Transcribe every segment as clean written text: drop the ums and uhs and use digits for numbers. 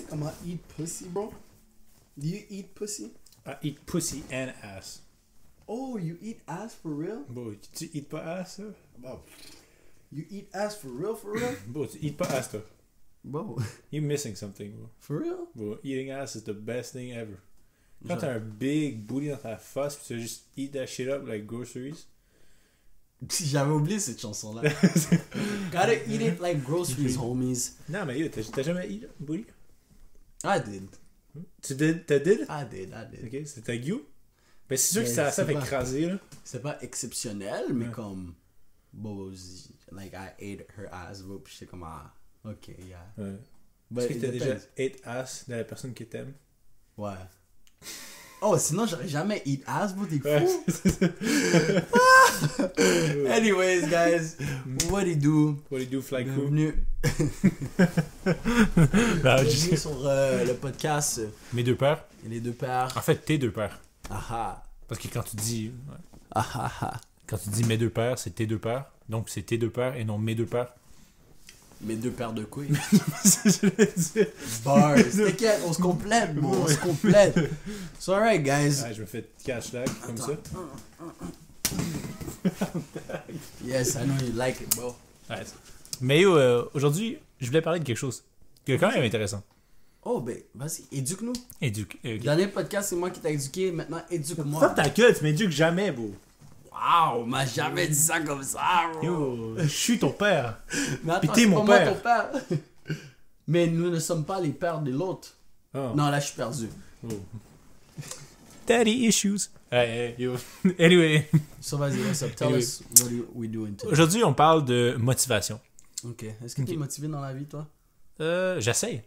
comment eat pussy, bro? Do you eat pussy? I eat pussy and ass. Oh, you eat ass for real? Bon, tu eat pas ass, là? Wow. You eat ass for real, for real? Bon, tu eat pas ass, toi. Bro, You're missing something, bro. for real? Bro, eating ass is the best thing ever. Quand Genre- t'as un big booty dans ta face, pis tu vas juste eat that shit up like groceries. J'avais oublié cette chanson-là. Gotta eat it like groceries, homies. Non, mais yo, t'as jamais eat booty? I did. Tu did? T'as did? I did. Ok, c'était you? Ben, c'est sûr que Mais ça c'est fait pas- écraser, là. C'est pas exceptionnel, mais Ouais. comme... Bon, like, I ate her ass, bro, pis j'étais comme, ah, ok, yeah. Ouais. But Est-ce que it t'as déjà depends. ate ass de la personne qui t'aime? Ouais. Oh, sinon, j'aurais jamais eat ass, bro, t'es Ouais. fou? Anyways, guys, what do you do? What do you do, fly crew? Bienvenue, Ben, bienvenue sur le podcast Mes deux pères. et les deux pères. En fait, tes deux pères. Ah ah. Parce que quand tu dis... ouais. Ah ah ah. Quand tu dis mes deux pères, c'est tes deux pères. Donc, c'est tes deux pères et non mes deux pères. Mes deux paires de couilles. Je l'ai dit. Bars. T'inquiète, on se complète, bro. On se complète. So, alright, guys. Ah, je me fais cash lag comme ça. Yes, I know you like it, bro. Ouais. Mais yo, aujourd'hui, je voulais parler de quelque chose qui est quand même intéressant. Oh, ben, vas-y, éduque-nous. Éduque. Dernier podcast, c'est moi qui t'ai éduqué. Maintenant, éduque-moi. Ferme ta gueule, tu m'éduques jamais, bro. Wow, on m'a jamais dit ça comme ça, bro. Yo, je suis ton père. Mais attends, Puis t'es c'est mon pas moi père. ton père. Mais nous ne sommes pas les pères de l'autre. Oh. Non, là, je suis perdu. Oh. Daddy issues. Hey, yo. Anyway, So, vas-y, what's up? Tell Anyway. us what we doing today. aujourd'hui, on parle de motivation. Ok. Est-ce que t'es Ok. motivé dans la vie, toi? J'essaye.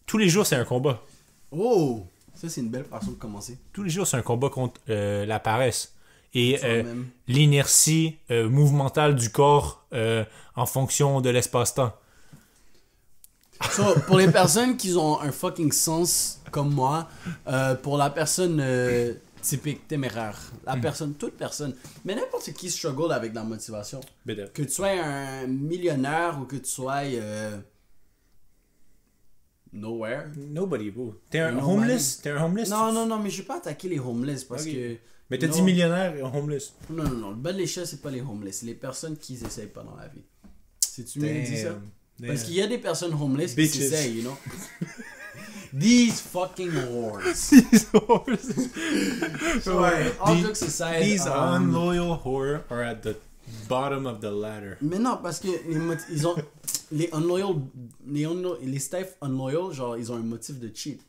Tous les jours, c'est un combat. Oh! Ça, c'est une belle façon de commencer. Tous les jours, c'est un combat contre la paresse et Toi-même. l'inertie mouvementale du corps en fonction de l'espace-temps. So, pour les personnes qui ont un fucking sens comme moi, pour la personne typique, téméraire, la personne, toute personne, mais n'importe qui struggle avec la motivation. Beda. Que tu sois un millionnaire ou que tu sois nowhere. Nobody, bro. T'es un Nobody. homeless? T'es un homeless? Non, mais je vais pas attaquer les homeless parce Ok. que... Mais t'as Non. dit millionnaire et homeless. Non, le bas de l'échelle, c'est pas les homeless, c'est les personnes qui essayent pas dans la vie. C'est-tu mieux de dire ça? Damn. Parce qu'il y a des personnes homeless Bitches. qui s'essayent, you know? These fucking whores. These whores. Ouais, all These- jokes aside, These unloyal whore are at the bottom of the ladder. mais non, parce que ils ont les staff unloyal, genre ils ont un motif de cheat.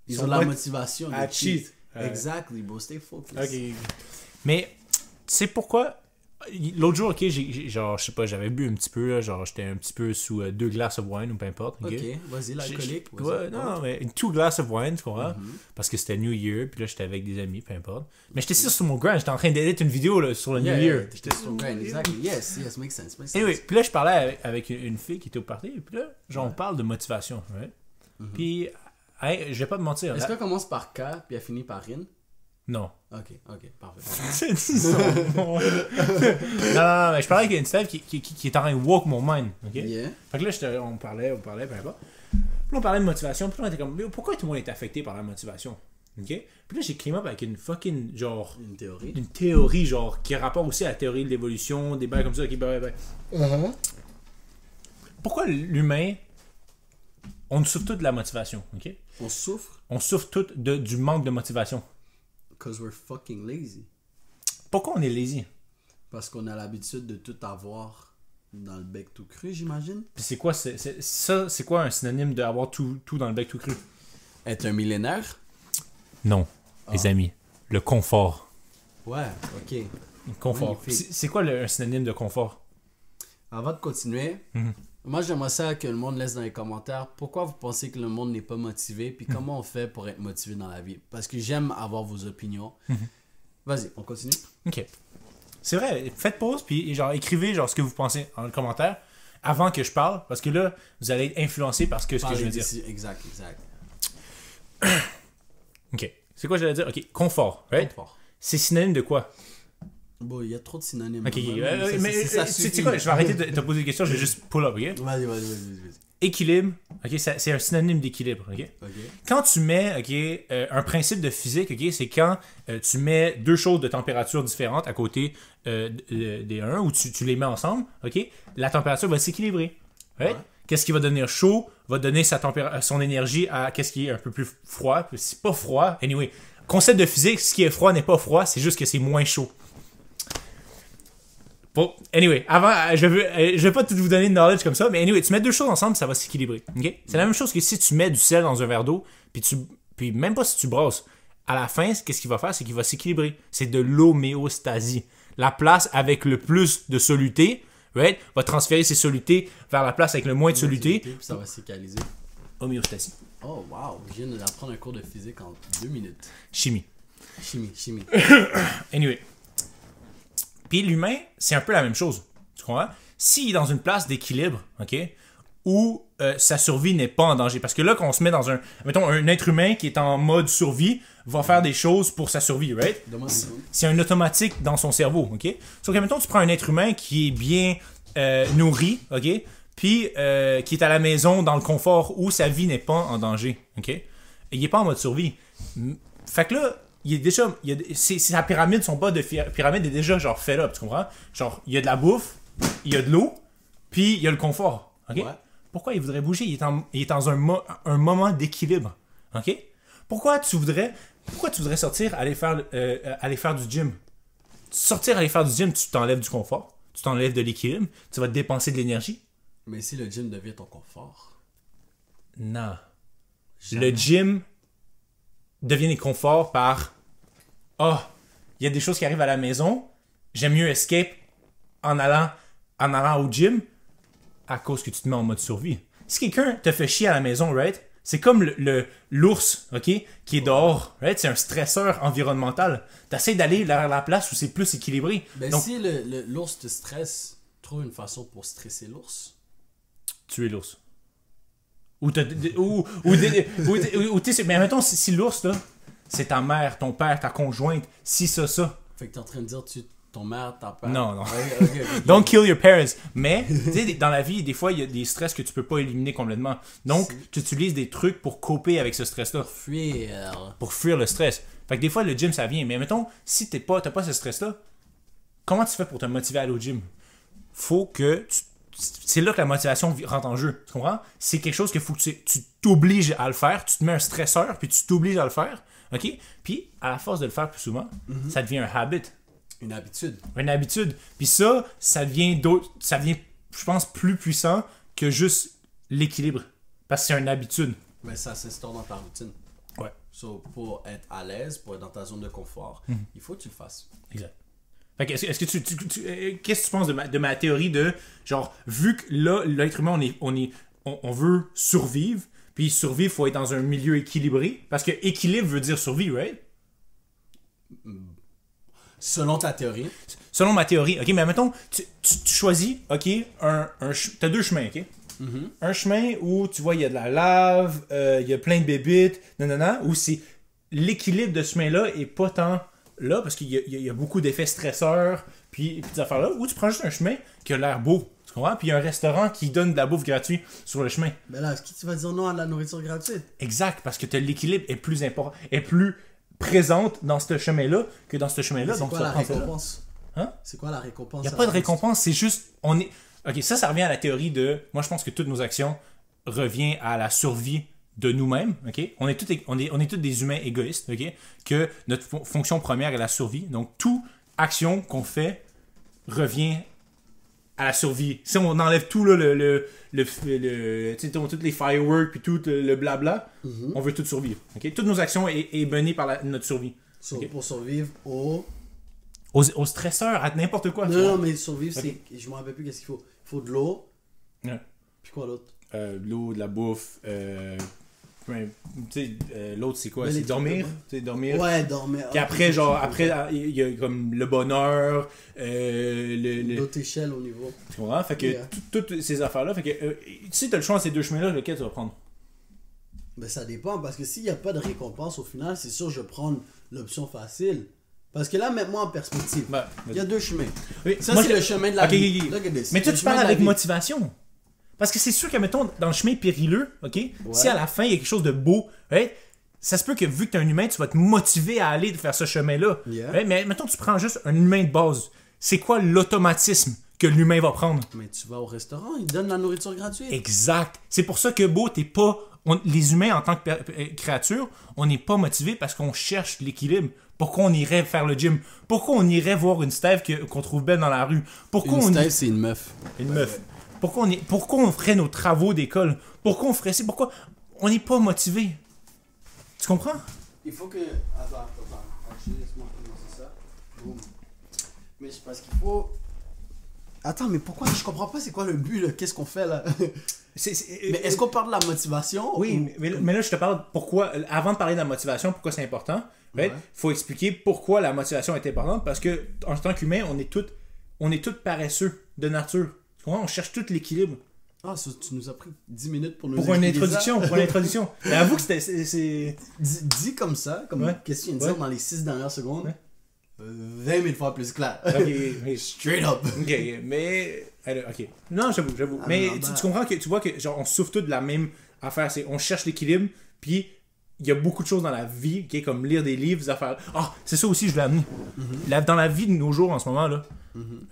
Ils Ils ont sont la pas- motivation de À cheat. Exactly, bro, stay focused. Ok. Mais, tu sais pourquoi? L'autre jour, ok, genre, je sais pas, j'avais bu un petit peu, là, genre, j'étais un petit peu sous 2 glaces of wine ou peu importe. Ok, vas-y, l'alcoolique. Ouais, vas-y. non, mais 2 glass of wine, tu comprends? Mhm. Parce que c'était New Year, puis là, j'étais avec des amis, peu importe. Mais j'étais sur mon grind, j'étais en train d'éditer une vidéo là, sur le Yeah, New yeah, Year. t'étais sur ton grind, exactly. Yes, makes sense. Anyway, puis là, je parlais avec une fille qui était au party, puis là, genre, on parle de motivation, right? Puis, hey, je vais pas te mentir. Est-ce là- qu'elle commence par K puis elle finit par Rin? Non. Ok, parfait. C'est dit son nom. Non, mais je parlais avec une staff qui est en train de walk mon mind, ok? Yeah. Fait que là, on parlait, peu importe. Puis on parlait de motivation, puis là, on était comme, mais pourquoi tout le monde est affecté par la motivation? Ok? Puis là, j'ai came up avec une fucking, genre, Une théorie. une théorie, genre, qui a rapport aussi à la théorie de l'évolution, des bails comme ça, ok? Ben. Pourquoi l'humain, on souffre tous de la motivation, ok? On souffre On souffre tous du manque de motivation. because we're fucking lazy. Pourquoi on est lazy? Parce qu'on a l'habitude de tout avoir dans le bec tout cru, j'imagine. Puis c'est quoi, c'est quoi un synonyme d'avoir tout dans le bec tout cru? Être un millénaire? Non, les amis. Le confort. Ouais, ok. Le confort. Magnifique. C'est quoi un synonyme de confort? Avant de continuer, moi j'aimerais ça que le monde laisse dans les commentaires pourquoi vous pensez que le monde n'est pas motivé, puis comment on fait pour être motivé dans la vie. Parce que j'aime avoir vos opinions. Vas-y, on continue. Ok. C'est vrai, faites pause, puis genre, écrivez genre, ce que vous pensez en commentaire avant que je parle, parce que là, vous allez être influencé par ce que je veux dire. Exact. Ok. C'est quoi j'allais dire? Ok, confort, right? Confort. C'est synonyme de quoi? Bon, il y a trop de synonymes. Ok, Ça, mais ça tu sais suffit. quoi, je vais arrêter de te poser des questions, je vais juste pull up, ok? Vas-y. équilibre, ok, c'est un synonyme d'équilibre, ok? Ok. Quand tu mets, ok, un principe de physique, ok, c'est quand tu mets deux choses de température différentes à côté des uns, ou tu les mets ensemble, ok, la température va s'équilibrer, right? Ouais. Qu'est-ce qui va devenir chaud va donner son énergie à qu'est-ce qui est un peu plus froid. C'est pas froid, anyway. Concept de physique, ce qui est froid n'est pas froid, c'est juste que c'est moins chaud. Bon, anyway, avant, je vais pas tout vous donner de knowledge comme ça, mais anyway, tu mets deux choses ensemble, ça va s'équilibrer. Okay? C'est la même chose que si tu mets du sel dans un verre d'eau, puis même pas si tu brasses, à la fin, qu'est-ce qu'il va faire, c'est qu'il va s'équilibrer. C'est de l'homéostasie. La place avec le plus de soluté, right, va transférer ses solutés vers la place avec le moins de soluté. Puis ça va s'équaliser. Homéostasie. Oh wow, je viens d'apprendre un cours de physique en 2 minutes. Chimie. Chimie. Anyway. Puis l'humain, c'est un peu la même chose. Tu comprends? S'il est dans une place d'équilibre, ok, où sa survie n'est pas en danger. Parce que là, quand on se met dans mettons, un être humain qui est en mode survie va faire des choses pour sa survie, right? C'est un automatique dans son cerveau, ok? Sauf que, mettons, tu prends un être humain qui est bien nourri, ok? Puis qui est à la maison dans le confort où sa vie n'est pas en danger, ok? Et il n'est pas en mode survie. Fait que là, il est déjà, sa pyramide, son bas de pyramide est déjà genre fait up, tu comprends? Genre, il y a de la bouffe, il y a de l'eau, puis il y a le confort, ok? Ouais. Pourquoi il voudrait bouger? Il est dans un moment d'équilibre, ok? Pourquoi tu voudrais sortir, aller faire du gym? Sortir, aller faire du gym, tu t'enlèves du confort, tu t'enlèves de l'équilibre, tu vas te dépenser de l'énergie. Mais si le gym devient ton confort? Non. Jamais. Le gym devient des conforts par il y a des choses qui arrivent à la maison, j'aime mieux escape en allant au gym à cause que tu te mets en mode survie. Si quelqu'un te fait chier à la maison, right, c'est comme l'ours, ok, qui est dehors, right, c'est un stresseur environnemental. T'essaies d'aller vers la place où c'est plus équilibré. Ben donc, si l'ours te stresse, trouve une façon pour stresser l'ours. Tuer l'ours. Mais mettons, si l'ours, là, c'est ta mère, ton père, ta conjointe, si ça. Fait que t'es en train de dire ton mère, ta père. Non. Okay. Don't kill your parents. Mais, tu sais, dans la vie, des fois, il y a des stress que tu peux pas éliminer complètement. Donc, tu utilises des trucs pour coper avec ce stress-là. Pour fuir le stress. Fait que des fois, le gym, ça vient. Mais mettons, si t'as pas ce stress-là, comment tu fais pour te motiver à aller au gym? Faut que c'est là que la motivation rentre en jeu. Tu comprends? C'est quelque chose qu'il faut que tu t'obliges à le faire. Tu te mets un stresseur, puis tu t'obliges à le faire. OK? Puis, à la force de le faire plus souvent, ça devient un habit. Une habitude. Une habitude. Puis ça devient, je pense, plus puissant que juste l'équilibre. Parce que c'est une habitude. Mais ça s'instaure dans ta routine. Ouais. So, pour être à l'aise, pour être dans ta zone de confort, il faut que tu le fasses. Exact. Fait que est-ce que qu'est-ce que tu penses de ma théorie de, genre, vu que là, l'être humain, on veut survivre, puis survivre, il faut être dans un milieu équilibré, parce que équilibre veut dire survie, right? Selon ta théorie. Selon ma théorie, ok, mais mettons, tu choisis, ok, t'as deux chemins, ok? Un chemin où, tu vois, il y a de la lave, il y a plein de bébites, où c'est l'équilibre de ce chemin-là est pas tant là, parce qu'il y a beaucoup d'effets stresseurs, puis des affaires-là, où tu prends juste un chemin qui a l'air beau, tu comprends? Puis il y a un restaurant qui donne de la bouffe gratuite sur le chemin. Mais là, est-ce que tu vas dire non à de la nourriture gratuite? Exact, parce que l'équilibre est plus important, est plus présente dans ce chemin-là que dans ce chemin-là. C'est quoi la récompense? Hein? C'est quoi la récompense? Il n'y a pas de récompense, c'est juste... Ok, ça revient à la théorie de... Moi, je pense que toutes nos actions reviennent à la survie de nous-mêmes, ok? On est tous des humains égoïstes, ok? Que notre fonction première est la survie. Donc, toute action qu'on fait revient à la survie. Si on enlève tout, là, toutes les fireworks puis tout le blabla, on veut tout survivre, ok? Toutes nos actions est menées par notre survie. Okay? Pour survivre aux stresseurs, à n'importe quoi. Non, mais survivre, okay. Je me rappelle plus qu'est-ce qu'il faut. Il faut de l'eau. Ouais. Puis quoi l'autre? De l'eau, de la bouffe, l'autre c'est quoi? C'est dormir? Dormir. Ouais, dormir. Puis après, il y a comme le bonheur, d'autres échelles au niveau. Tu comprends? Fait que toutes ces affaires-là, fait que si t'as le choix entre ces deux chemins-là, lequel tu vas prendre? Ben ça dépend, parce que s'il n'y a pas de récompense au final, c'est sûr je vais prendre l'option facile. Parce que là, mets-moi en perspective. Il y a deux chemins. Oui, ça, c'est le chemin de la vie. Mais toi, tu parles avec motivation. Parce que c'est sûr que, mettons, dans le chemin périlleux, OK? Si à la fin, il y a quelque chose de beau, right? Ça se peut que vu que t'es un humain, tu vas te motiver à aller faire ce chemin-là. Right? Mais mettons, tu prends juste un humain de base. C'est quoi l'automatisme que l'humain va prendre? Mais tu vas au restaurant, ils donnent la nourriture gratuite. Exact. C'est pour ça que, t'es pas... les humains, en tant que créatures, on n'est pas motivés parce qu'on cherche l'équilibre. Pourquoi on irait faire le gym? Pourquoi on irait voir une Stève qu'on trouve belle dans la rue? Pourquoi Une Stève, c'est une meuf. Une meuf. Pourquoi on ferait nos travaux d'école? Pourquoi on ferait ça? Pourquoi on n'est pas motivé? Tu comprends? Il faut que... Attends. Laisse-moi commencer ça. Boum. Mais c'est parce qu'il faut... Attends, mais pourquoi? Je comprends pas c'est quoi le but, là. Qu'est-ce qu'on fait, là? Mais est-ce qu'on parle de la motivation? Oui, mais là, je te parle pourquoi... Avant de parler de la motivation, pourquoi c'est important, il faut expliquer pourquoi la motivation est importante, parce que en tant qu'humain, on est tous paresseux de nature. Tu comprends? On cherche tout l'équilibre. Ah, ça, tu nous as pris 10 minutes pour nous Pour une introduction. Mais avoue que c'est... Dis comme ça, qu'est-ce que tu viens de dire dans les 6 dernières secondes? 20 000 fois plus clair. Okay. Straight up. Ok, mais... Ok. Non, j'avoue. Mais tu comprends que tu vois que genre on souffre tous de la même affaire. C'est on cherche l'équilibre, puis il y a beaucoup de choses dans la vie, okay, comme lire des livres, des affaires. Ah, c'est ça aussi je voulais amener. Dans la vie de nos jours en ce moment là,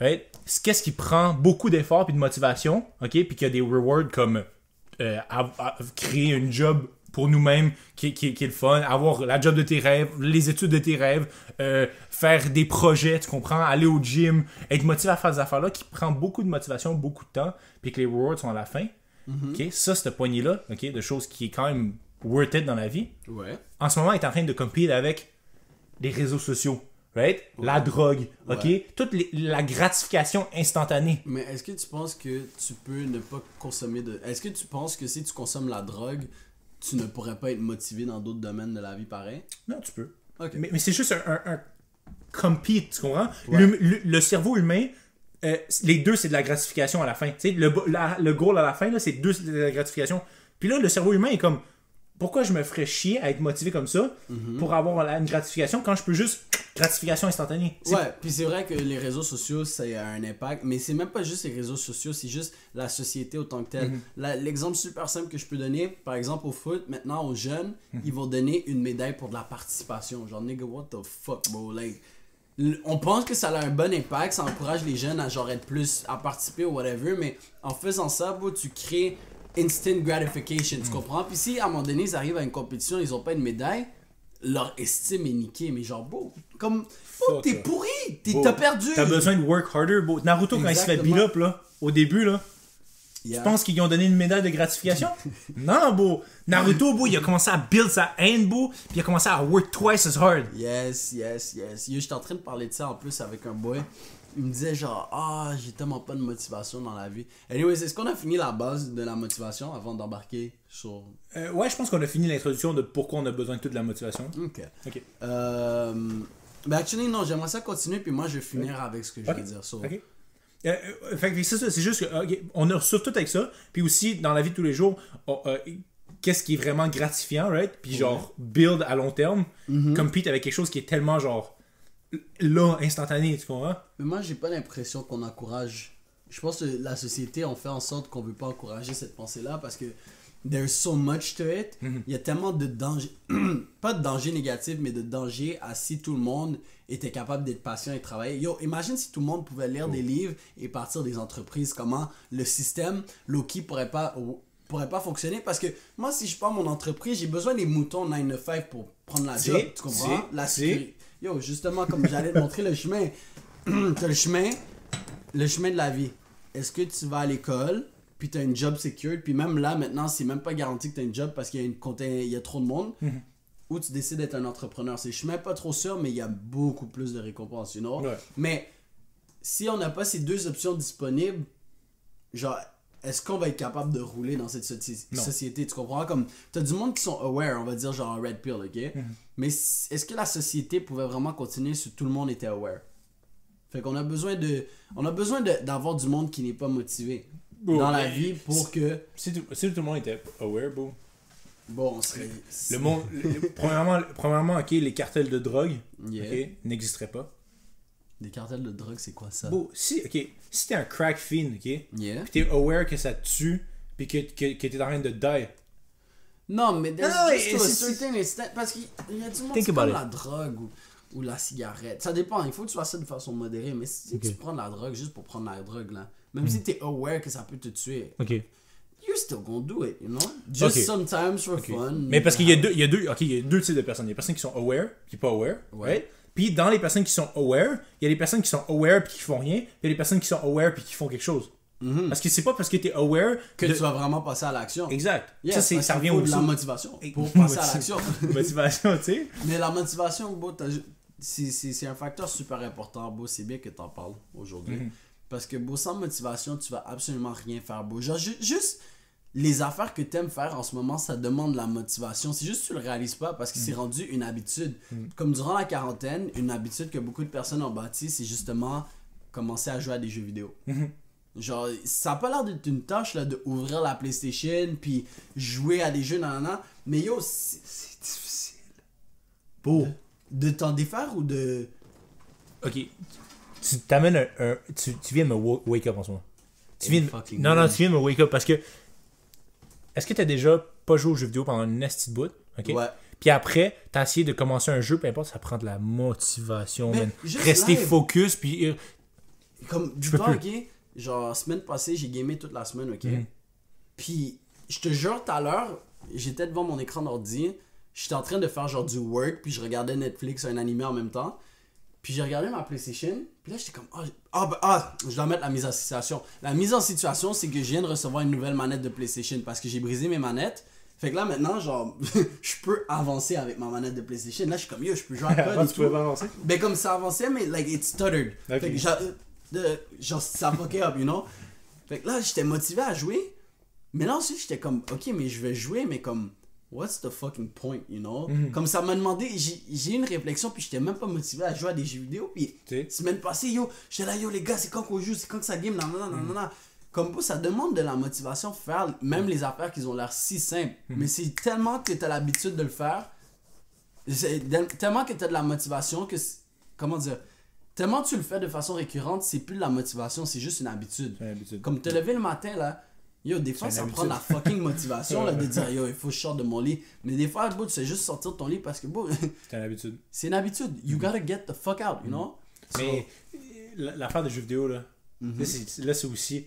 right, qu'est-ce qui prend beaucoup d'efforts puis de motivation, ok, puis qu'il y a des rewards comme créer une job pour nous-mêmes qui est le fun, avoir la job de tes rêves, les études de tes rêves, faire des projets, tu comprends, aller au gym, être motivé à faire des affaires-là qui prend beaucoup de motivation, beaucoup de temps, puis que les rewards sont à la fin. Ok, ça, cette poignée-là, ok, de choses qui est quand même worth it dans la vie, en ce moment, est en train de compete avec les réseaux sociaux, right? La drogue, ok? Toute la gratification instantanée. Mais est-ce que tu penses que tu peux ne pas consommer de... Est-ce que tu penses que si tu consommes la drogue, tu ne pourrais pas être motivé dans d'autres domaines de la vie pareil? Non, tu peux. Okay. Mais c'est juste un compete, tu comprends? Le cerveau humain, les deux, c'est de la gratification à la fin. Tu sais, le goal à la fin, là, c'est de la gratification. Puis là, le cerveau humain est comme... Pourquoi je me ferais chier à être motivé comme ça pour avoir une gratification quand je peux juste gratification instantanée? Puis c'est vrai que les réseaux sociaux, ça a un impact, mais c'est même pas juste les réseaux sociaux, c'est juste la société autant que telle. L'exemple super simple que je peux donner, par exemple au foot, maintenant aux jeunes, ils vont donner une médaille pour de la participation. Genre, nigga, what the fuck, bro? Like, on pense que ça a un bon impact, ça encourage les jeunes à genre être plus, à participer ou whatever, mais en faisant ça, bro, tu crées instant gratification, tu comprends? Puis si à un moment donné ils arrivent à une compétition, ils ont pas une médaille, leur estime est niquée. Mais genre, comme, t'es pourri, t'as perdu. T'as besoin de work harder, beau. Naruto, quand il se fait beat up, là, au début, là, tu penses qu'ils lui ont donné une médaille de gratification? Non, beau. Naruto, il a commencé à build sa haine, beau, puis il a commencé à work twice as hard. Yes. Yo, j'étais en train de parler de ça en plus avec un boy. Il me disait genre, j'ai tellement pas de motivation dans la vie. Anyways, est-ce qu'on a fini la base de la motivation avant d'embarquer sur... Ouais, je pense qu'on a fini l'introduction de pourquoi on a besoin de toute la motivation. Ok. Ben actually, non, j'aimerais ça continuer, puis moi je vais finir avec ce que je vais dire. Ok. Fait que c'est juste que, on a surtout avec ça, puis aussi dans la vie de tous les jours, qu'est-ce qui est vraiment gratifiant, right? Puis genre, build à long terme, compete avec quelque chose qui est tellement genre... là, instantané, tu comprends? Mais moi, j'ai pas l'impression qu'on encourage... Je pense que la société, on fait en sorte qu'on veut pas encourager cette pensée-là parce que there's so much to it. Il y a tellement de danger... pas de danger négatif, mais de danger à si tout le monde était capable d'être patient et travailler. Yo, imagine si tout le monde pouvait lire des livres et partir des entreprises. Comment le système, low-key, pourrait pas fonctionner. Parce que moi, si je pars mon entreprise, j'ai besoin des moutons 9 to 5 pour prendre la job. Tu comprends? La sécurité. Yo, justement, comme j'allais te montrer le chemin, t'as le chemin de la vie. Est-ce que tu vas à l'école, puis t'as une job secure, puis même là, maintenant, c'est même pas garanti que t'as une job parce qu'il y a trop de monde, ou tu décides d'être un entrepreneur. C'est le chemin pas trop sûr, mais il y a beaucoup plus de récompenses, you know? Mais si on n'a pas ces deux options disponibles, genre... Est-ce qu'on va être capable de rouler dans cette société? Tu comprends? Comme, t'as du monde qui sont aware, on va dire genre red pill, ok? Mais est-ce que la société pouvait vraiment continuer si tout le monde était aware? Fait qu'on a besoin d'avoir du monde qui n'est pas motivé dans la vie pour que... Si tout le monde était aware, on serait... Le monde... premièrement, ok, les cartels de drogue, ok, n'existeraient pas. Des cartels de drogue, c'est quoi ça? Si t'es un crack fiend, ok? Pis t'es aware que ça te tue, puis que t'es en train de die. Non, mais there's Non, just to a c'est- certain extent. Parce qu'il y a du monde, Think c'est about comme it. la drogue ou la cigarette. Ça dépend, il faut que tu fasses ça de façon modérée. Mais si tu prends de la drogue juste pour prendre la drogue, là, même si t'es aware que ça peut te tuer, Ok. you're still gonna do it, you know? Just Ok. sometimes for fun. Mais parce qu'il y a deux types de personnes. Il y a des personnes qui sont aware, puis pas aware. Ouais. Right? Puis dans les personnes qui sont aware, il y a des personnes qui sont aware puis qui font rien. Il y a des personnes qui sont aware puis qui font quelque chose. Parce que c'est pas parce que t'es aware Que tu vas vraiment passer à l'action. Exact. Yeah, ça, parce ça qu'il revient faut de la aussi. motivation pour passer à l'action. Motivation, tu sais. Mais la motivation, bro, c'est un facteur super important, bro. C'est bien que t'en parles aujourd'hui. Parce que, bro, sans motivation, tu vas absolument rien faire, bro. Genre, juste les affaires que t'aimes faire en ce moment, ça demande de la motivation. C'est juste que tu le réalises pas parce que c'est rendu une habitude. Comme durant la quarantaine, une habitude que beaucoup de personnes ont bâtie, c'est justement commencer à jouer à des jeux vidéo. Genre, ça a pas l'air d'être une tâche là, de ouvrir la PlayStation puis jouer à des jeux, nanana. Mais yo, c'est difficile. Beau. De t'en défaire ou de. Ok. Tu t'amènes tu viens de me wake up en ce moment. Tu viens fucking non, man. tu viens de me wake up parce que. Est-ce que t'as déjà pas joué aux jeux vidéo pendant une nasty de bout? Ok? Ouais. Puis après, t'as essayé de commencer un jeu, peu importe, ça prend de la motivation, Mais man. juste Rester live. focus, puis. Comme, Je peux dis-toi, plus. ok, genre, semaine passée, j'ai gamé toute la semaine, ok? Puis, je te jure, tout à l'heure, j'étais devant mon écran d'ordi, j'étais en train de faire genre du work, puis je regardais Netflix, un animé en même temps. Puis j'ai regardé ma PlayStation, puis là, j'étais comme, je dois mettre la mise en situation. La mise en situation, c'est que je viens de recevoir une nouvelle manette de PlayStation parce que j'ai brisé mes manettes. Fait que là, maintenant, genre, je peux avancer avec ma manette de PlayStation. Là, je suis comme, yo, je peux jouer à code et tout. avancer? Ben comme ça avançait, mais like it stuttered. Ok. Fait que genre ça fuckait up, you know. Fait que là, j'étais motivé à jouer. Mais là ensuite, j'étais comme, ok, mais je vais jouer, mais comme, what's the fucking point, you know? Comme ça m'a demandé, j'ai eu une réflexion, puis j'étais même pas motivé à jouer à des jeux vidéo. Puis, T'sais. semaine passée, yo, j'étais là, yo, les gars, c'est quand qu'on joue, c'est quand que ça game, nanana. Comme ça demande de la motivation faire même les affaires qui ont l'air si simples. Mais c'est tellement que t'as l'habitude de le faire. Tellement que t'as de la motivation que. Comment dire? Tellement tu le fais de façon récurrente, c'est plus de la motivation, c'est juste une habitude. C'est une habitude. Comme te lever le matin, là. Yo, des fois, C'est ça une prend de la habitude. fucking motivation là, de dire, yo, il faut que je sorte de mon lit. Mais des fois, bro, tu sais juste sortir de ton lit parce que, bro, C'est une habitude. c'est une habitude. You gotta get the fuck out, you know? Mais l'affaire des jeux vidéo, là, là, c'est aussi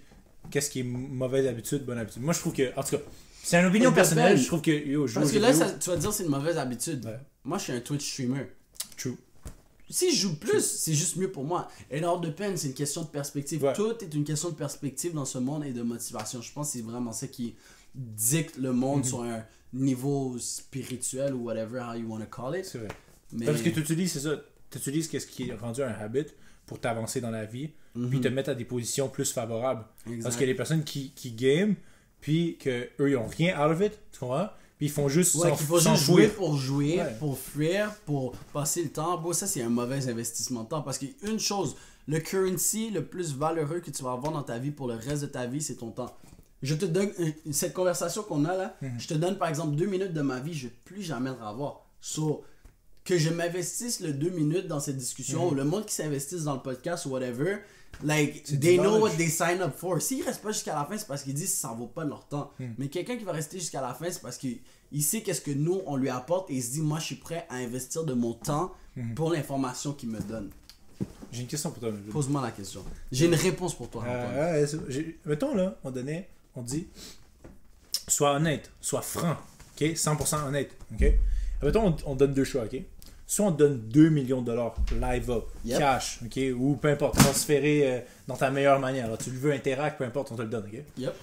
qu'est-ce qui est mauvaise habitude, bonne habitude. Moi, je trouve que, en tout cas, c'est une opinion It personnelle, depends. je trouve que yo, jouer aux Parce que jeux là, vidéo, tu vas dire c'est une mauvaise habitude. Ouais. Moi, je suis un Twitch streamer. true. Si je joue plus, c'est juste mieux pour moi. Et l'ordre de peine, c'est une question de perspective. Ouais. Tout est une question de perspective dans ce monde et de motivation. Je pense que c'est vraiment ça qui dicte le monde sur un niveau spirituel ou whatever how you want to call it. C'est vrai. Mais Parce que tu utilises, c'est ça, tu utilises ce qui est rendu un habit pour t'avancer dans la vie, puis te mettre à des positions plus favorables. Exact. Parce qu'il y a des personnes qui game, puis que eux ils ont rien out of it, tu comprends? Puis ils font juste ouais, qu'il faut juste s'enfouir. jouer, Ouais. pour fuir, pour passer le temps. Bon, ça, c'est un mauvais investissement de temps. Parce qu'une chose, le currency le plus valeureux que tu vas avoir dans ta vie pour le reste de ta vie, c'est ton temps. Je te donne cette conversation qu'on a là, je te donne par exemple 2 minutes de ma vie, je ne vais plus jamais le revoir. So, que je m'investisse le 2 minutes dans cette discussion, ou le monde qui s'investisse dans le podcast ou whatever, like, C'est they du know knowledge. what they sign up for. S'ils restent pas jusqu'à la fin, c'est parce qu'ils disent que ça ne vaut pas leur temps. Mais quelqu'un qui va rester jusqu'à la fin, c'est parce qu'il sait qu'est-ce que nous, on lui apporte et il se dit, moi, je suis prêt à investir de mon temps pour l'information qu'il me donne. J'ai une question pour toi. Pose-moi la question. J'ai une réponse pour toi, Antoine. Mettons là, on dit, sois honnête, sois franc, ok? 100% honnête, ok? Mettons, on donne deux choix, ok? Soit on te donne 2 millions de dollars live up, Yep. cash, ok? Ou peu importe, transféré dans ta meilleure manière. Alors, tu le veux interact, peu importe, on te le donne, ok? Yep.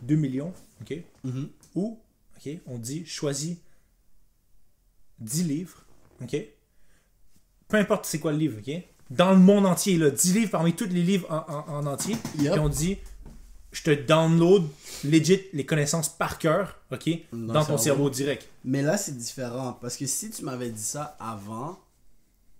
2 millions, ok? Mhm. Ou, ok, on dit, choisis 10 livres, ok? Peu importe c'est quoi le livre, ok? Dans le monde entier, là, 10 livres parmi tous les livres en entier. Yep. Et on dit, je te download legit les connaissances par cœur, ok? Dans ton cerveau direct. Mais là, c'est différent. Parce que si tu m'avais dit ça avant,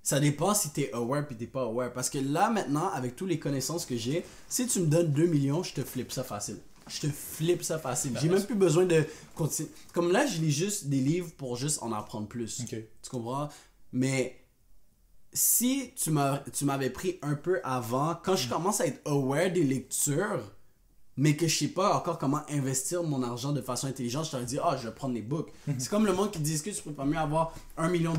ça dépend si t'es aware puis t'es pas aware. Parce que là, maintenant, avec toutes les connaissances que j'ai, si tu me donnes 2 millions, je te flippe ça facile. Je te flippe ça facile. J'ai même plus besoin de continuer. Comme là, je lis juste des livres pour juste en apprendre plus. Ok. Tu comprends? Mais si tu m'avais pris un peu avant, quand je commence à être aware des lectures, mais que je sais pas encore comment investir mon argent de façon intelligente, je t'aurais dit, je vais prendre les books. C'est comme le monde qui dit, est-ce que tu préfères mieux avoir $1 million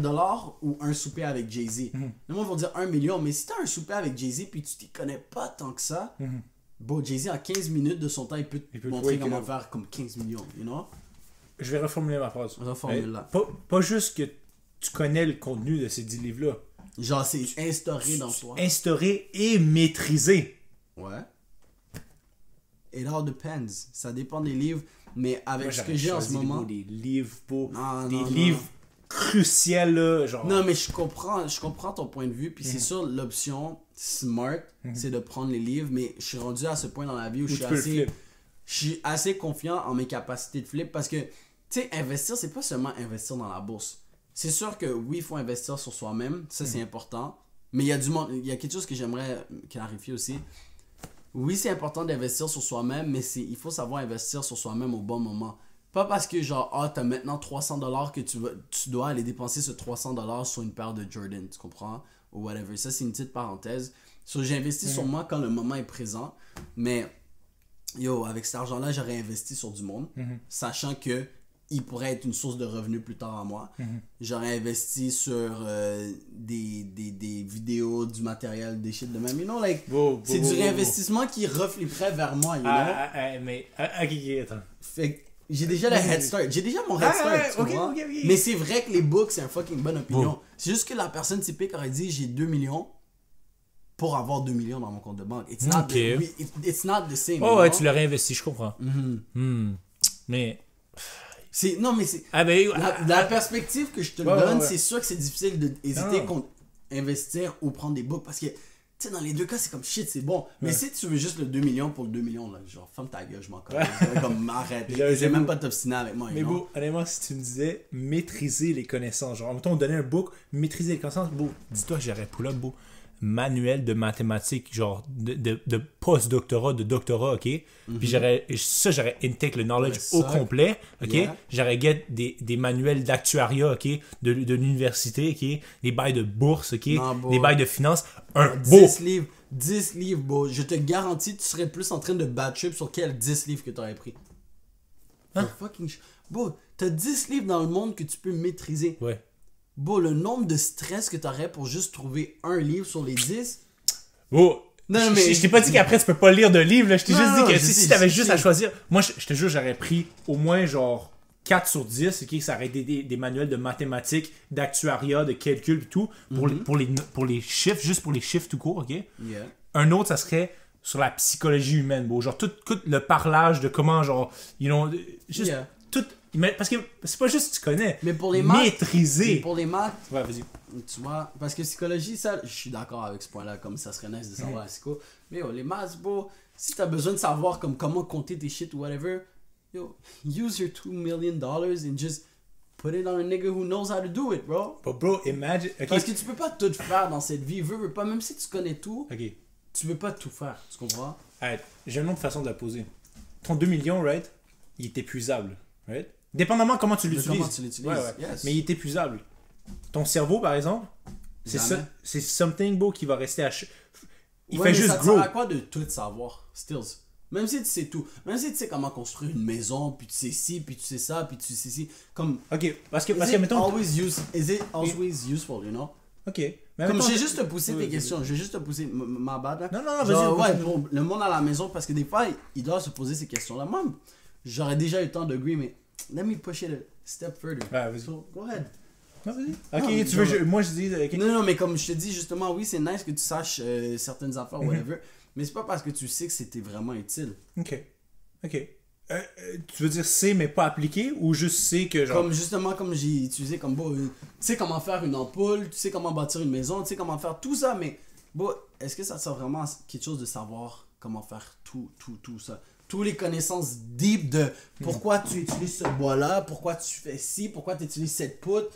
ou un souper avec Jay-Z? Le monde va dire 1 million, mais si t'as un souper avec Jay-Z puis tu t'y connais pas tant que ça, Jay-Z en 15 minutes de son temps, il peut te montrer comment faire comme 15 millions, you know? Je vais reformuler ma phrase. Reformule-la. Pas juste que tu connais le contenu de ces 10 livres-là. Genre, c'est instauré dans toi. Instauré et maîtrisé. Ouais. It all depends. Ça dépend des livres, mais avec ce que j'ai en ce moment... Des livres beaux, Non, des non, livres cruciels, là, genre... Non, mais je comprends ton point de vue, puis c'est sûr, l'option smart, c'est de prendre les livres, mais je suis rendu à ce point dans la vie où je suis assez confiant en mes capacités de flip, parce que, tu sais, investir, c'est pas seulement investir dans la bourse. C'est sûr que, oui, il faut investir sur soi-même, ça c'est important, mais il y a quelque chose que j'aimerais clarifier aussi. Oui, c'est important d'investir sur soi-même, mais il faut savoir investir sur soi-même au bon moment. Pas parce que genre, t'as maintenant $300 que tu dois aller dépenser ce $300 sur une paire de Jordan, tu comprends? Ou whatever. Ça, c'est une petite parenthèse. J'ai investi sur moi quand le moment est présent, mais avec cet argent-là, j'aurais investi sur du monde, sachant que il pourrait être une source de revenus plus tard à moi. J'aurais investi sur des vidéos, du matériel, des shit de même. You know, like, c'est du réinvestissement qui reflèterait vers moi, you know? Mais, ok, attends. Fait que j'ai déjà le head start. J'ai déjà mon head start, tu comprends? Ok. Mais c'est vrai que les books, c'est un fucking bonne opinion. C'est juste que la personne typique aurait dit, j'ai 2 millions pour avoir 2 millions dans mon compte de banque. It's not the same. Oh, ouais, tu l'aurais investi, je comprends. Mais... Non, mais c'est... la perspective que je te donne, c'est sûr que c'est difficile d'hésiter contre investir ou prendre des books, parce que, tu sais, dans les deux cas, c'est comme shit, c'est bon. Mais si tu veux juste le 2 millions pour le 2 millions, là, genre, ferme ta gueule, je m'en connais. Comme, arrête. J'ai même pas t'obstiner avec moi. Mais bon, honnêtement, si tu me disais maîtriser les connaissances, genre, mettons, on donnait un book, maîtriser les connaissances, dis-toi que j'aurais pull-up, manuel de mathématiques, genre de post-doctorat, de doctorat, ok? Puis j'aurais intake le knowledge au complet, ok? J'aurais get des manuels d'actuariat, ok? De l'université, ok? Des bails de bourse, ok? Des bails de finance. 10 livres, bro. Je te garantis, tu serais plus en train de bad trip sur quel 10 livres que t'aurais pris. Bro, t'as 10 livres dans le monde que tu peux maîtriser. Ouais. Bon, le nombre de stress que t'aurais pour juste trouver un livre sur les 10. Non, mais je t'ai pas dit qu'après tu peux pas lire de livres, là. Je t'ai juste dit que si t'avais juste à choisir. Moi, je te jure, j'aurais pris au moins genre 4 sur 10, ok? Ça aurait été des manuels de mathématiques, d'actuariat, de calcul et tout, pour les chiffres, juste pour les chiffres tout court, ok? Un autre, ça serait sur la psychologie humaine, bon, genre tout le parlage de comment, genre, juste tout. Parce que c'est pas juste que tu connais, mais pour les maths, maîtriser. Pour les maths, ouais, vas-y. Tu vois, parce que psychologie, ça, je suis d'accord avec ce point-là, comme ça serait nice de savoir la psycho. Mais les maths, bro, si t'as besoin de savoir comme comment compter tes shit ou whatever, use your $2 million and just put it on a nigga who knows how to do it, bro. But bro, imagine. Okay. Parce que tu peux pas tout faire dans cette vie, veux pas, même si tu connais tout, okay. Tu peux pas tout faire, tu comprends? Right. J'ai une autre façon de la poser. Ton 2 millions, right, il est épuisable, right? Dépendamment comment tu l'utilises. Ouais. Yes. Mais il est épuisable. Ton cerveau, par exemple, c'est something beau qui va rester à... Il fait juste grow. Ça sert à quoi de tout savoir, stills? Même si tu sais tout. Même si tu sais comment construire une maison, puis tu sais ci, puis tu sais ça, puis tu sais ci. Comme... Ok, parce que mettons... Is it always useful, you know? Ok. Mais comme je vais juste te pousser tes questions, je vais juste te pousser ma bad là. Non, vas-y. Pour le monde à la maison, parce que des fois, il doit se poser ces questions-là. Moi, j'aurais déjà eu le temps de agree, mais let me push it a step further. Ouais, vas-y. So, go ahead. Non, vas-y. Ok, tu veux, moi je dis... Okay. Non, mais comme je te dis justement, oui, c'est nice que tu saches certaines affaires, whatever, mais c'est pas parce que tu sais que c'était vraiment utile. Ok. Tu veux dire c'est mais pas appliqué ou juste c'est que genre... Comme j'ai utilisé comme bon, tu sais comment faire une ampoule, tu sais comment bâtir une maison, tu sais comment faire tout ça, mais bon, est-ce que ça sert vraiment à quelque chose de savoir comment faire tout ça? Toutes les connaissances deep de pourquoi tu utilises ce bois-là, pourquoi tu fais ci, pourquoi tu utilises cette poutre.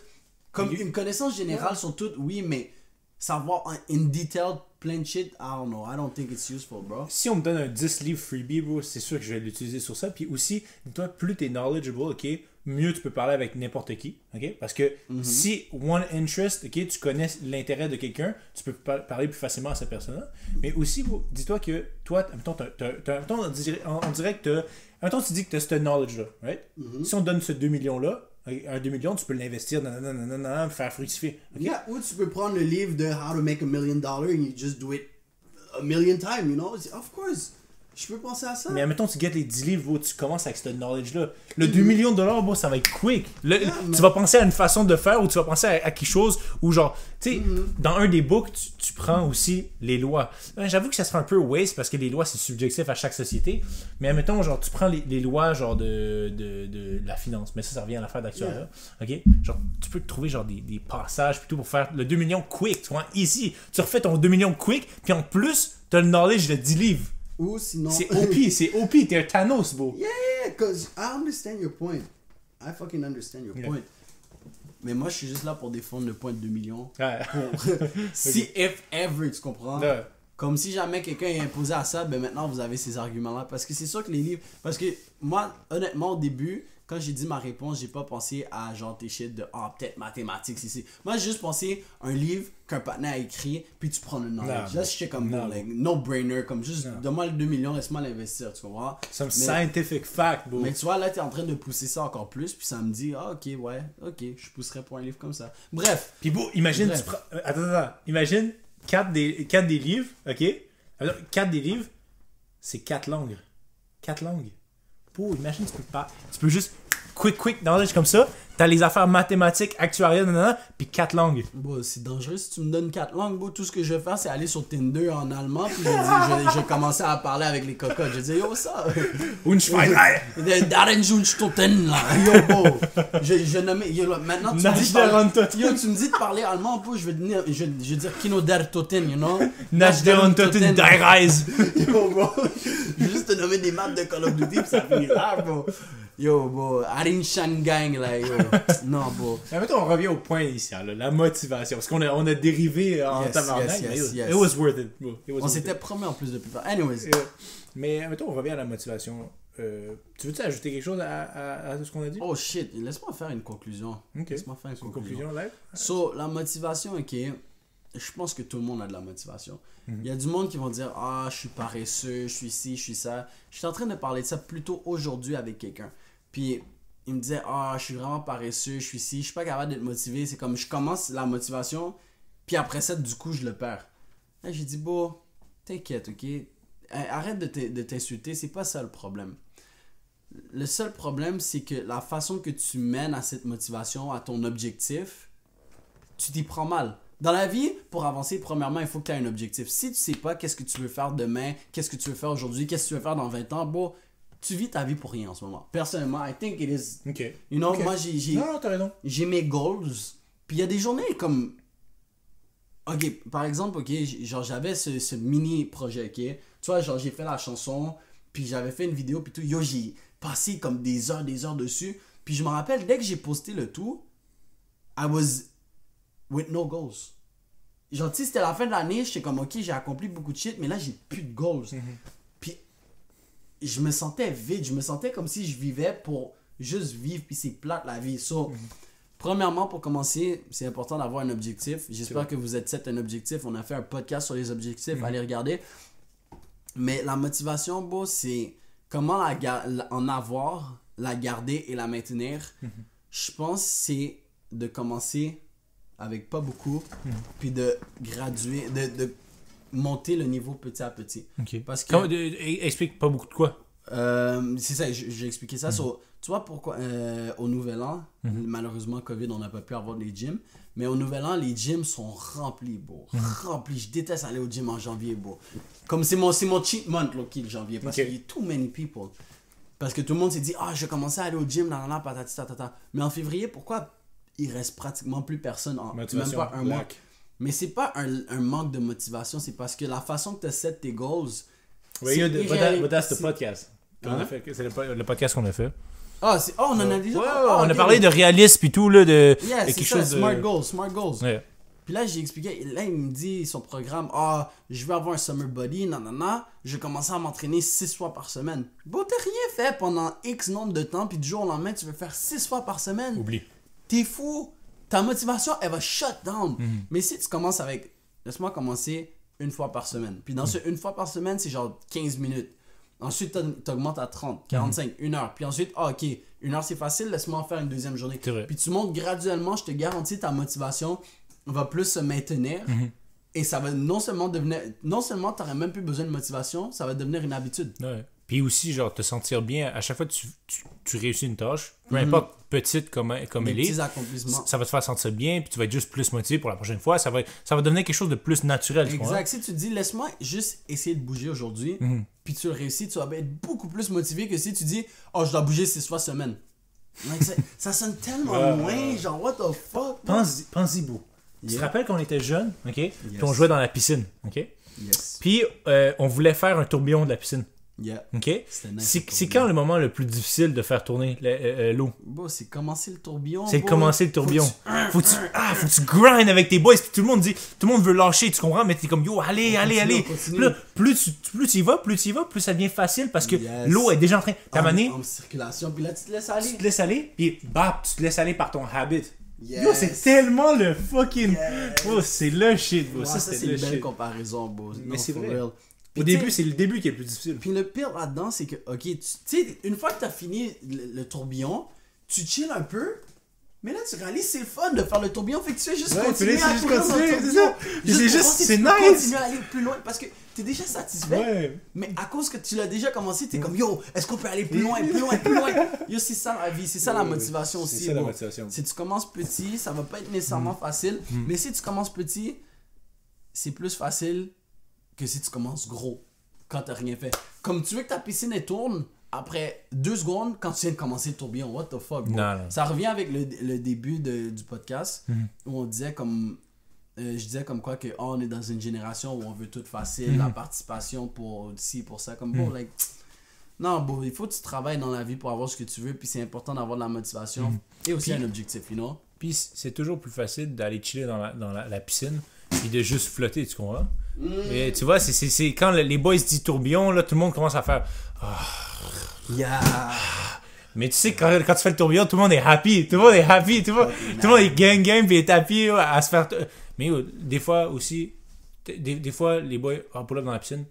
Comme une connaissance générale sur tout, oui, mais savoir in detail plein de shit, I don't know. I don't think it's useful, bro. Si on me donne un 10 livres freebie, bro, c'est sûr que je vais l'utiliser sur ça. Puis aussi, dis-toi, plus t'es knowledgeable, ok, mieux tu peux parler avec n'importe qui, ok? Parce que si one interest, ok, tu connais l'intérêt de quelqu'un, tu peux parler plus facilement à cette personne-là. Mais aussi, bro, dis-toi que toi, mettons, on dirait que mettons, tu dis que tu as ce knowledge-là, right? Si on te donne ce 2 millions-là, un 2 millions, tu peux l'investir, faire fructifier. Okay? Yeah, ou tu peux prendre le livre de How to Make $1 Million and you just do it a million times, you know? Of course. Je peux penser à ça. Mais admettons, tu get les 10 livres, bro, tu commences avec ce knowledge-là. Le 2 millions de dollars, bro, ça va être quick. Tu vas penser à une façon de faire ou tu vas penser à quelque chose où, genre, tu sais, dans un des books, tu prends aussi les lois. J'avoue que ça serait un peu waste parce que les lois, c'est subjectif à chaque société. Mais admettons, genre, tu prends les lois, genre, de la finance. Mais ça revient à l'affaire d'actuariat. OK? Genre, tu peux te trouver, genre, des passages plutôt pour faire le 2 millions quick. Tu vois, easy. Tu refais ton 2 millions quick, puis en plus, tu as le knowledge de 10 livres. Ou sinon... C'est OP, t'es un Thanos, bro. Yeah, because I understand your point. I fucking understand your point. Mais moi, je suis juste là pour défendre le point de 2 millions. Si, if ever, tu comprends? Ouais. Comme si jamais quelqu'un est imposé à ça, ben maintenant vous avez ces arguments-là. Parce que c'est sûr que les livres... Parce que moi, honnêtement, au début, quand j'ai dit ma réponse, j'ai pas pensé à genre tes shit de peut-être mathématiques. Moi, j'ai juste pensé à un livre qu'un partenaire a écrit, puis tu prends le knowledge. Là, je suis comme no-brainer, comme juste donne-moi le 2 millions, laisse-moi l'investir, tu comprends? Some scientific fact, bro. Mais tu vois, là, t'es en train de pousser ça encore plus, puis ça me dit, ok, je pousserais pour un livre comme ça. Bref. Puis bro, imagine, tu prends... Attends, imagine 4 des livres, ok? 4 des livres, c'est 4 langues. 4 langues. Bro, imagine, tu peux juste quick knowledge comme ça. T'as les affaires mathématiques, actuariales, puis 4 langues. Bon, c'est dangereux si tu me donnes 4 langues. Bon, tout ce que je vais faire, c'est aller sur Tinder en allemand, puis je vais commencer à parler avec les cocottes. Je vais dire, yo, ça. Unschweinei. Darenjunstoten, là. Yo, bro. Je nommais. Yo, maintenant, tu me dis de parler allemand, bro. Je vais dire Kino der Toten, you know? Nach der Toten, die Reise. Yo, bro. Je vais juste te nommer des maps de Call of Duty, puis ça finit là, bro. Yo, bro, Arin Shangang, là, yo. Non, bro. Mais mettons, on revient au point initial, là, la motivation. Parce qu'on a dérivé en tabarnak. Yes. It was worth it, bro. On s'était promis en plus depuis pas. Anyways. Mais mettons, on revient à la motivation. Tu veux-tu ajouter quelque chose à tout ce qu'on a dit? Oh shit, laisse-moi faire une conclusion. Ok. Laisse-moi faire une conclusion Live? So, la motivation, ok. Je pense que tout le monde a de la motivation. Il y a du monde qui vont dire, je suis paresseux, je suis ci, je suis ça. Je suis en train de parler de ça plutôt aujourd'hui avec quelqu'un. Puis il me disait, je suis vraiment paresseux, je suis ci, je suis pas capable d'être motivé. C'est comme, je commence la motivation, puis après ça, du coup, je le perds. Là, j'ai dit, bon, t'inquiète, ok? Arrête de t'insulter, c'est pas ça le problème. Le seul problème, c'est que la façon que tu mènes à cette motivation, à ton objectif, tu t'y prends mal. Dans la vie, pour avancer, premièrement, il faut que tu aies un objectif. Si tu sais pas qu'est-ce que tu veux faire demain, qu'est-ce que tu veux faire aujourd'hui, qu'est-ce que tu veux faire dans 20 ans, bon, tu vis ta vie pour rien en ce moment. Personnellement, I think it is... Ok. You know, okay. moi, Non, t'as raison. J'ai mes goals. Puis il y a des journées comme... Ok, par exemple, ok, genre j'avais ce mini projet, ok. Tu vois, genre j'ai fait la chanson, puis j'avais fait une vidéo, puis tout. Yo, j'ai passé comme des heures dessus. Puis je me rappelle, dès que j'ai posté le tout, I was with no goals. Genre, tu sais, c'était la fin de l'année, j'étais comme, ok, j'ai accompli beaucoup de shit, mais là, j'ai plus de goals. Puis je me sentais vide, je me sentais comme si je vivais pour juste vivre, puis c'est plate la vie. So, premièrement, pour commencer, c'est important d'avoir un objectif. J'espère que vous êtes set un objectif. On a fait un podcast sur les objectifs, allez regarder. Mais la motivation, bon, c'est comment en avoir, la garder et la maintenir. Je pense que c'est de commencer avec pas beaucoup, puis de graduer, de monter le niveau petit à petit. Okay. Parce que... Explique pas beaucoup de quoi. C'est ça, j'ai expliqué ça. So, tu vois pourquoi au Nouvel An, malheureusement, COVID, on n'a pas pu avoir des gyms. Mais au Nouvel An, les gyms sont remplis, bro. Remplis. Je déteste aller au gym en janvier, bro. Comme c'est mon cheat month, le janvier. Parce qu'il y a too many people. Parce que tout le monde s'est dit, je vais commencer à aller au gym, patati, tatata. Mais en février, pourquoi il reste pratiquement plus personne en même pas un mois? Mais c'est pas un manque de motivation, c'est parce que la façon que tu set tes goals. Oui, but that's the podcast. C'est le podcast qu'on a fait. On en a déjà. On a parlé de réalisme et tout, là, de quelque chose Smart goals. Yeah. Puis là, j'ai expliqué, là, il me dit son programme, ah, je vais avoir un summer body, nanana, je vais commencer à m'entraîner 6 fois par semaine. Bon, t'as rien fait pendant X nombre de temps, puis du jour au lendemain, tu veux faire 6 fois par semaine. Oublie. T'es fou. Ta motivation, elle va shut down. Mais si tu commences avec, laisse-moi commencer une fois par semaine. Puis dans ce une fois par semaine, c'est genre 15 minutes. Ensuite, t'augmentes à 30, 45, 1 heure. Puis ensuite, ok, 1 heure c'est facile, laisse-moi en faire une deuxième journée. C'est vrai. Puis tu montes graduellement, je te garantis, ta motivation va plus se maintenir. Et ça va non seulement t'aurais même plus besoin de motivation, ça va devenir une habitude. Ouais. Puis aussi, genre, te sentir bien, à chaque fois que tu réussis une tâche, peu importe petite comme Des elle est, petits accomplissements. ça va te faire sentir bien, puis tu vas être juste plus motivé pour la prochaine fois. Ça va devenir quelque chose de plus naturel. Tu comprends? Exact. Si tu te dis, laisse-moi juste essayer de bouger aujourd'hui, puis tu le réussis, tu vas être beaucoup plus motivé que si tu dis, oh, je dois bouger 6 fois semaine. Like, ça sonne tellement loin, genre, what the fuck? Pense-y, beau. Tu te rappelles quand on était jeunes, ok? Puis on Yes. jouait dans la piscine, ok? Yes. Puis on voulait faire un tourbillon de la piscine, Yeah. ok? C'était nice, C'est quand le moment le plus difficile de faire tourner l'eau? Bon, c'est commencer le tourbillon. C'est bro. commencer le tourbillon. Faut que tu grindes avec tes boys. Puis tout le monde veut lâcher, tu comprends? Mais t'es comme, yo, allez. continue. Puis là, plus tu y vas, plus ça devient facile parce que Yes. l'eau est déjà en train. T'as mané, En circulation, puis là, tu te laisses aller. tu te laisses aller, puis bap, tu te laisses aller par ton habit. Yes. Yo, c'est tellement le fucking. Yes. Oh, c'est le shit, bro. Ouais, ça, c'est c'était une le belle shit. comparaison, bro. Mais Non, c'est for vrai. real. Au Puis début, tu sais- c'est le début qui est le plus difficile. Puis le pire là-dedans, c'est que, ok, tu sais, une fois que t'as fini le tourbillon, tu chill un peu, mais là, tu réalises c'est le fun de faire le tourbillon, fait que tu fais juste Ouais, continuer tu à laisses juste courir dans le continuer, c'est tourbillon. ça. Puis c'est pour juste- voir si c'est tu peux nice. continuer à aller plus loin, parce que t'es déjà satisfait, Ouais. mais à cause que tu l'as déjà commencé, t'es comme, yo, est-ce qu'on peut aller plus loin, plus loin, plus loin? Yo, c'est ça la vie, c'est ça la Ouais, motivation c'est aussi, ça, la bro. motivation. Si tu commences petit, ça va pas être nécessairement facile, mais si tu commences petit, c'est plus facile que si tu commences gros, quand t'as rien fait. Comme tu veux que ta piscine elle tourne, après 2 secondes, quand tu viens de commencer le tourbillon, what the fuck, bro? Non. Ça revient avec le début du podcast, où on disait comme... je disais comme quoi que on est dans une génération où on veut tout facile, la participation pour ci, pour ça, comme bon, like... Non, bon, il faut que tu travailles dans la vie pour avoir ce que tu veux, puis c'est important d'avoir de la motivation et aussi Puis- un objectif, you know? Puis c'est toujours plus facile d'aller chiller dans la piscine puis de juste flotter, tu comprends? Et tu vois, c'est quand les boys disent tourbillon, là, tout le monde commence à faire. Yeah! Mais tu sais, quand tu fais le tourbillon, tout le monde est happy. Tout le monde est happy. Tout le monde est gang puis est happy à se faire. Mais des fois aussi, des fois, les boys, pull up dans la piscine.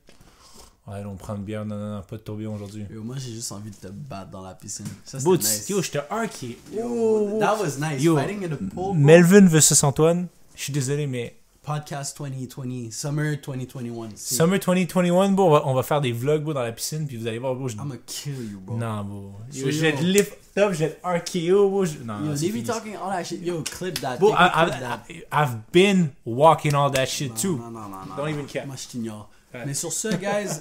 Ouais, on prend une bière. Non, pas de tourbillon aujourd'hui. Yo, moi j'ai juste envie de te battre dans la piscine. Ça Boots, c'était nice. yo, je te harké. Yo, that was nice. Yo. Fighting in the pool. bro. Melvin versus Antoine. Je suis désolé, mais Podcast 2020, Summer 2021. Summer 2021, bro, on va faire des vlogs, bro, dans la piscine, puis vous allez voir, bro. I'ma kill you, bro. Non, bro. Yo, So, je vais yo. te lift up, je vais te RKO, bro. Non, Yo, c'est they be fini. talking all that shit. Yo, clip that. Bro, Clip that. I've been walking all that shit too. Non. Don't even care. Moi, je t'ignore. Ouais. Mais sur ce, guys,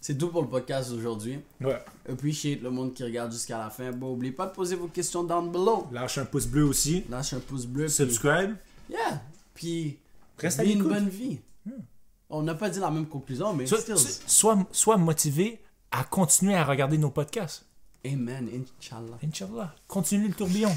c'est tout pour le podcast d'aujourd'hui. Ouais. Appreciate le monde qui regarde jusqu'à la fin. Bon, n'oubliez pas de poser vos questions down below. Lâche un pouce bleu aussi. Lâche un pouce bleu. puis- Subscribe. Yeah. Puis, Reste à vis une l'écoute. bonne vie. On n'a pas dit la même conclusion, mais still. Sois motivé à continuer à regarder nos podcasts. Amen, Inch'Allah. Inch'Allah. Continue le tourbillon.